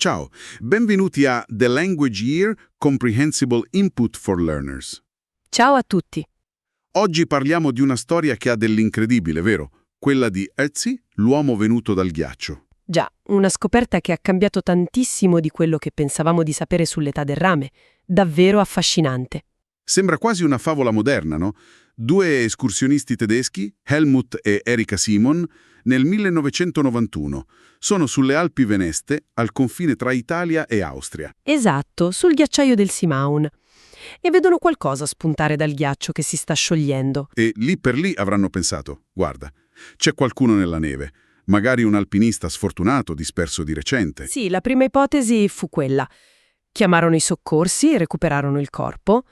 Ciao, benvenuti a The Language Year Comprehensible Input for Learners. Ciao a tutti. Oggi parliamo di una storia che ha dell'incredibile, vero? Quella di Ötzi, l'uomo venuto dal ghiaccio. Già, una scoperta che ha cambiato tantissimo di quello che pensavamo di sapere sull'età del rame. Davvero affascinante. Sembra quasi una favola moderna, no? Due escursionisti tedeschi, Helmut e Erika Simon, nel 1991 sono sulle Alpi Veneste, al confine tra Italia e Austria. Esatto, sul ghiacciaio del Simaun. E vedono qualcosa spuntare dal ghiaccio che si sta sciogliendo. E lì per lì avranno pensato, guarda, c'è qualcuno nella neve, magari un alpinista sfortunato disperso di recente. Sì, la prima ipotesi fu quella. Chiamarono i soccorsi, recuperarono il corpo,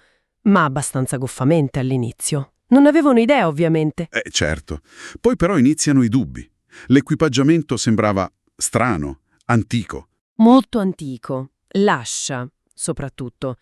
ma abbastanza goffamente all'inizio. Non avevano idea, ovviamente. Certo. Poi però iniziano i dubbi. L'equipaggiamento sembrava strano, antico. Molto antico. L'ascia, soprattutto.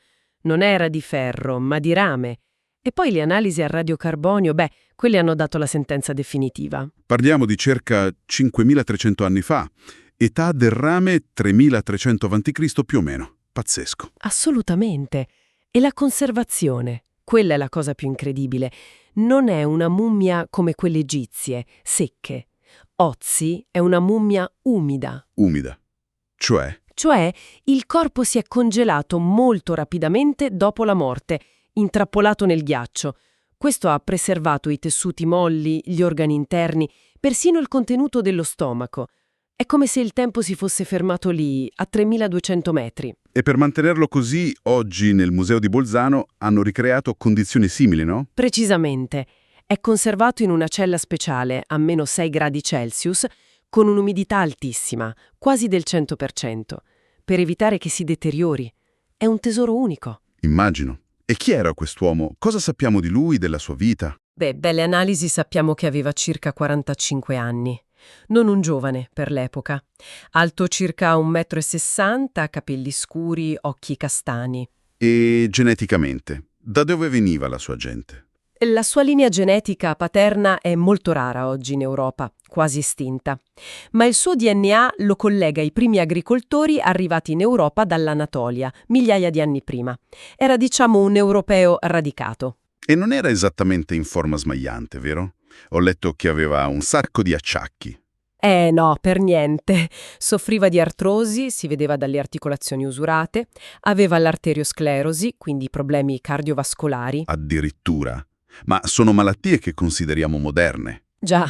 Non era di ferro, ma di rame. E poi le analisi a radiocarbonio, quelle hanno dato la sentenza definitiva. Parliamo di circa 5.300 anni fa. Età del rame 3.300 a.C. più o meno. Pazzesco. Assolutamente. E la conservazione. Quella è la cosa più incredibile. Non è una mummia come quelle egizie, secche. Ötzi è una mummia umida. Umida. Cioè, il corpo si è congelato molto rapidamente dopo la morte, intrappolato nel ghiaccio. Questo ha preservato i tessuti molli, gli organi interni, persino il contenuto dello stomaco. È come se il tempo si fosse fermato lì, a 3200 metri. E per mantenerlo così, oggi nel Museo di Bolzano hanno ricreato condizioni simili, no? Precisamente. È conservato in una cella speciale a meno 6 gradi Celsius, con un'umidità altissima, quasi del 100%, per evitare che si deteriori. È un tesoro unico. Immagino. E chi era quest'uomo? Cosa sappiamo di lui, della sua vita? Dalle analisi sappiamo che aveva circa 45 anni. Non un giovane per l'epoca. Alto circa 1,60 m, capelli scuri, occhi castani. E geneticamente? Da dove veniva la sua gente? La sua linea genetica paterna è molto rara oggi in Europa, quasi estinta. Ma il suo DNA lo collega ai primi agricoltori arrivati in Europa dall'Anatolia, migliaia di anni prima. Era, diciamo, un europeo radicato. E non era esattamente in forma smagliante, vero? Ho letto che aveva un sacco di acciacchi. No, per niente. Soffriva di artrosi, si vedeva dalle articolazioni usurate, aveva l'arteriosclerosi, quindi problemi cardiovascolari. Addirittura. Ma sono malattie che consideriamo moderne. Già,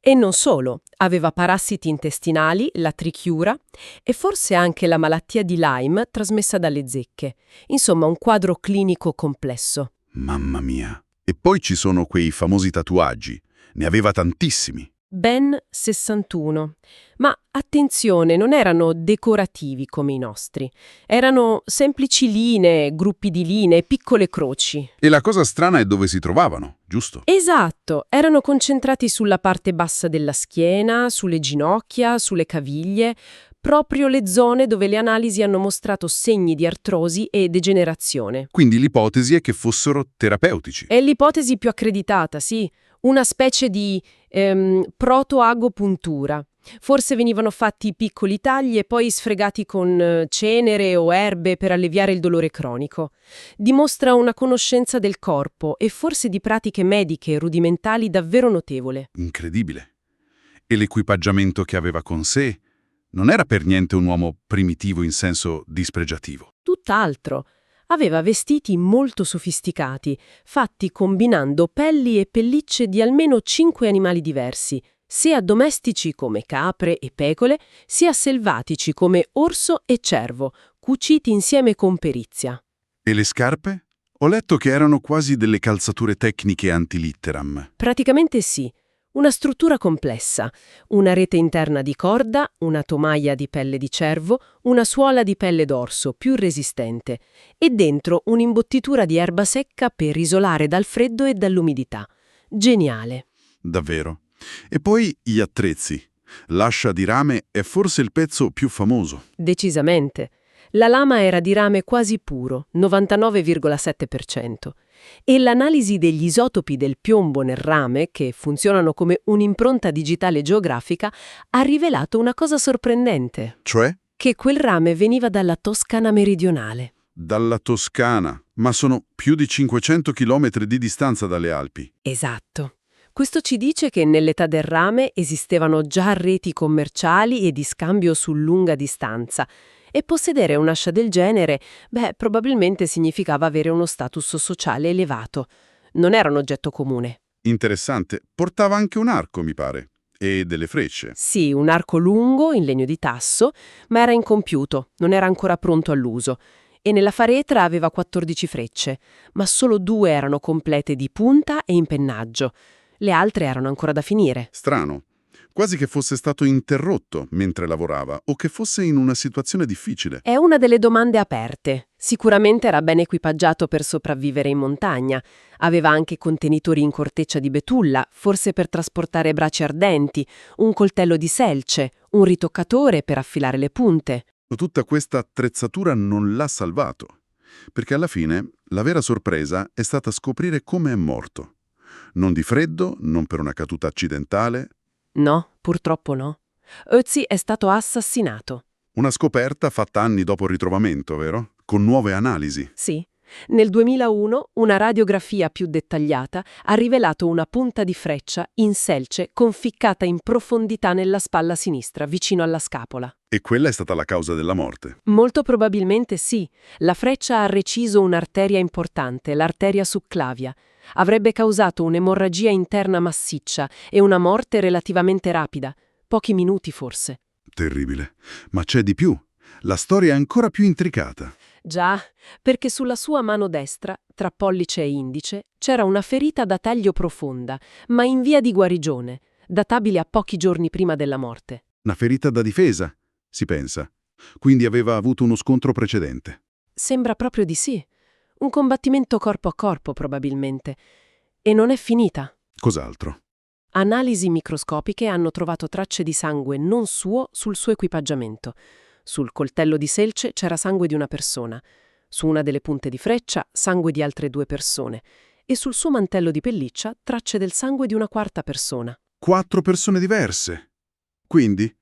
e non solo. Aveva parassiti intestinali, la trichiura e forse anche la malattia di Lyme trasmessa dalle zecche. Insomma, un quadro clinico complesso. Mamma mia. E poi ci sono quei famosi tatuaggi. Ne aveva tantissimi. Ben 61. Ma attenzione, non erano decorativi come i nostri. Erano semplici linee, gruppi di linee, piccole croci. E la cosa strana è dove si trovavano, giusto? Esatto, erano concentrati sulla parte bassa della schiena, sulle ginocchia, sulle caviglie, proprio le zone dove le analisi hanno mostrato segni di artrosi e degenerazione. Quindi l'ipotesi è che fossero terapeutici. È l'ipotesi più accreditata, sì. Una specie di protoagopuntura. Forse venivano fatti piccoli tagli e poi sfregati con cenere o erbe per alleviare il dolore cronico. Dimostra una conoscenza del corpo e forse di pratiche mediche rudimentali davvero notevole. Incredibile. E l'equipaggiamento che aveva con sé non era per niente un uomo primitivo in senso dispregiativo. Tutt'altro. Aveva vestiti molto sofisticati, fatti combinando pelli e pellicce di almeno 5 animali diversi, sia domestici come capre e pecore, sia selvatici come orso e cervo, cuciti insieme con perizia. E le scarpe? Ho letto che erano quasi delle calzature tecniche antilitteram. Praticamente sì. Una struttura complessa, una rete interna di corda, una tomaia di pelle di cervo, una suola di pelle d'orso più resistente e dentro un'imbottitura di erba secca per isolare dal freddo e dall'umidità. Geniale. Davvero. E poi gli attrezzi. L'ascia di rame è forse il pezzo più famoso. Decisamente. La lama era di rame quasi puro, 99,7%. E l'analisi degli isotopi del piombo nel rame, che funzionano come un'impronta digitale geografica, ha rivelato una cosa sorprendente. Cioè? che quel rame veniva dalla Toscana meridionale. Dalla Toscana, ma sono più di 500 chilometri di distanza dalle Alpi. Esatto. Questo ci dice che nell'età del rame esistevano già reti commerciali e di scambio su lunga distanza, e possedere un'ascia del genere, probabilmente significava avere uno status sociale elevato. Non era un oggetto comune. Interessante, portava anche un arco, mi pare, e delle frecce. Sì, un arco lungo in legno di tasso, ma era incompiuto, non era ancora pronto all'uso. E nella faretra aveva 14 frecce, ma solo 2 erano complete di punta e impennaggio. Le altre erano ancora da finire. Strano, quasi che fosse stato interrotto mentre lavorava o che fosse in una situazione difficile. È una delle domande aperte. Sicuramente era ben equipaggiato per sopravvivere in montagna. Aveva anche contenitori in corteccia di betulla, forse per trasportare braci ardenti, un coltello di selce, un ritoccatore per affilare le punte. Tutta questa attrezzatura non l'ha salvato, perché alla fine la vera sorpresa è stata scoprire come è morto. Non di freddo, non per una caduta accidentale. No, purtroppo no. Ötzi è stato assassinato. Una scoperta fatta anni dopo il ritrovamento, vero? Con nuove analisi. Sì. Nel 2001 una radiografia più dettagliata ha rivelato una punta di freccia in selce conficcata in profondità nella spalla sinistra, vicino alla scapola. E quella è stata la causa della morte. Molto probabilmente sì. La freccia ha reciso un'arteria importante, l'arteria subclavia. Avrebbe causato un'emorragia interna massiccia e una morte relativamente rapida, pochi minuti forse. Terribile. Ma c'è di più. La storia è ancora più intricata. Già, perché sulla sua mano destra, tra pollice e indice, c'era una ferita da taglio profonda, ma in via di guarigione, databile a pochi giorni prima della morte. Una ferita da difesa, si pensa. Quindi aveva avuto uno scontro precedente. Sembra proprio di sì. Un combattimento corpo a corpo, probabilmente. E non è finita. Cos'altro? Analisi microscopiche hanno trovato tracce di sangue non suo sul suo equipaggiamento. Sul coltello di selce c'era sangue di una persona. Su una delle punte di freccia, sangue di altre 2 persone. E sul suo mantello di pelliccia, tracce del sangue di una quarta persona. 4 persone diverse. Quindi,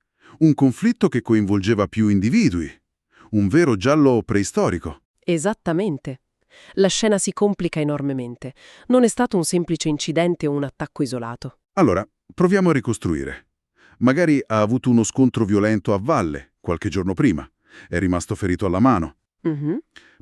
un conflitto che coinvolgeva più individui. Un vero giallo preistorico. Esattamente. La scena si complica enormemente. Non è stato un semplice incidente o un attacco isolato. Allora, proviamo a ricostruire. Magari ha avuto uno scontro violento a valle, qualche giorno prima. È rimasto ferito alla mano.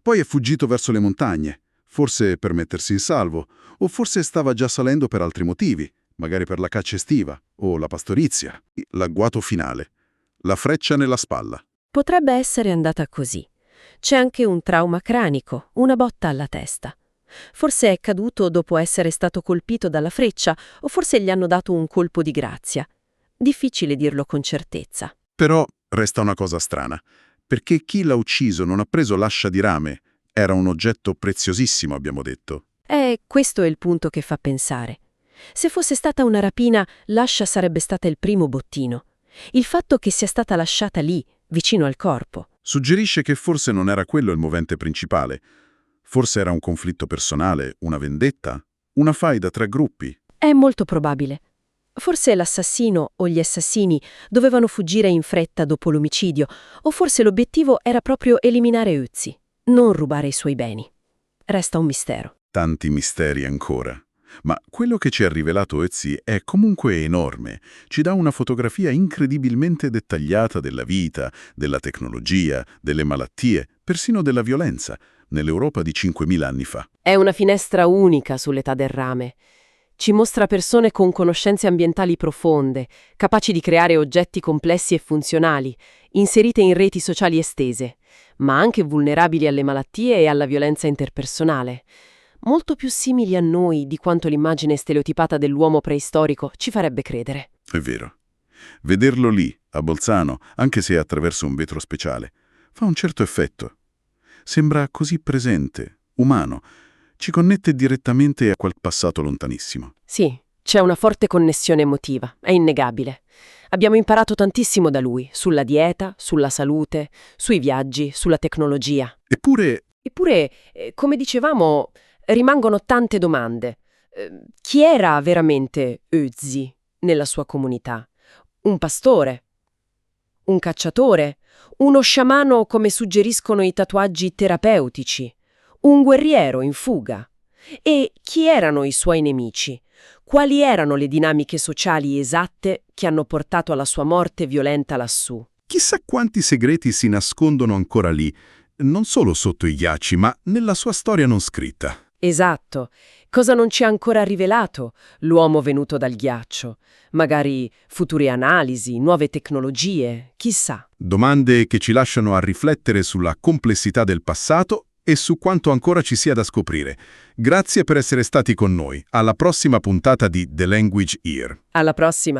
Poi è fuggito verso le montagne, forse per mettersi in salvo, o forse stava già salendo per altri motivi, magari per la caccia estiva o la pastorizia. L'agguato finale. La freccia nella spalla. Potrebbe essere andata così. C'è anche un trauma cranico, una botta alla testa. Forse è caduto dopo essere stato colpito dalla freccia, o forse gli hanno dato un colpo di grazia. Difficile dirlo con certezza. Però resta una cosa strana, perché chi l'ha ucciso non ha preso l'ascia di rame. Era un oggetto preziosissimo, abbiamo detto. Questo è il punto che fa pensare. Se fosse stata una rapina, l'ascia sarebbe stata il primo bottino. Il fatto che sia stata lasciata lì, vicino al corpo. Suggerisce che forse non era quello il movente principale. Forse era un conflitto personale, una vendetta, una faida tra gruppi. È molto probabile. Forse l'assassino o gli assassini dovevano fuggire in fretta dopo l'omicidio, o forse l'obiettivo era proprio eliminare Ötzi, non rubare i suoi beni. Resta un mistero. Tanti misteri ancora. Ma quello che ci ha rivelato Ötzi è comunque enorme. Ci dà una fotografia incredibilmente dettagliata della vita, della tecnologia, delle malattie, persino della violenza, nell'Europa di 5.000 anni fa. È una finestra unica sull'età del rame. Ci mostra persone con conoscenze ambientali profonde, capaci di creare oggetti complessi e funzionali, inserite in reti sociali estese, ma anche vulnerabili alle malattie e alla violenza interpersonale. Molto più simili a noi di quanto l'immagine stereotipata dell'uomo preistorico ci farebbe credere. È vero. Vederlo lì, a Bolzano, anche se attraverso un vetro speciale, fa un certo effetto. Sembra così presente, umano. Ci connette direttamente a quel passato lontanissimo. Sì, c'è una forte connessione emotiva, è innegabile. Abbiamo imparato tantissimo da lui, sulla dieta, sulla salute, sui viaggi, sulla tecnologia. Eppure, come dicevamo, rimangono tante domande. Chi era veramente Ötzi nella sua comunità? Un pastore? Un cacciatore? Uno sciamano come suggeriscono i tatuaggi terapeutici? Un guerriero in fuga? E chi erano i suoi nemici? Quali erano le dinamiche sociali esatte che hanno portato alla sua morte violenta lassù? Chissà quanti segreti si nascondono ancora lì, non solo sotto i ghiacci, ma nella sua storia non scritta. Esatto. Cosa non ci ha ancora rivelato l'uomo venuto dal ghiaccio? Magari future analisi, nuove tecnologie, chissà. Domande che ci lasciano a riflettere sulla complessità del passato e su quanto ancora ci sia da scoprire. Grazie per essere stati con noi. Alla prossima puntata di The Language Ear. Alla prossima!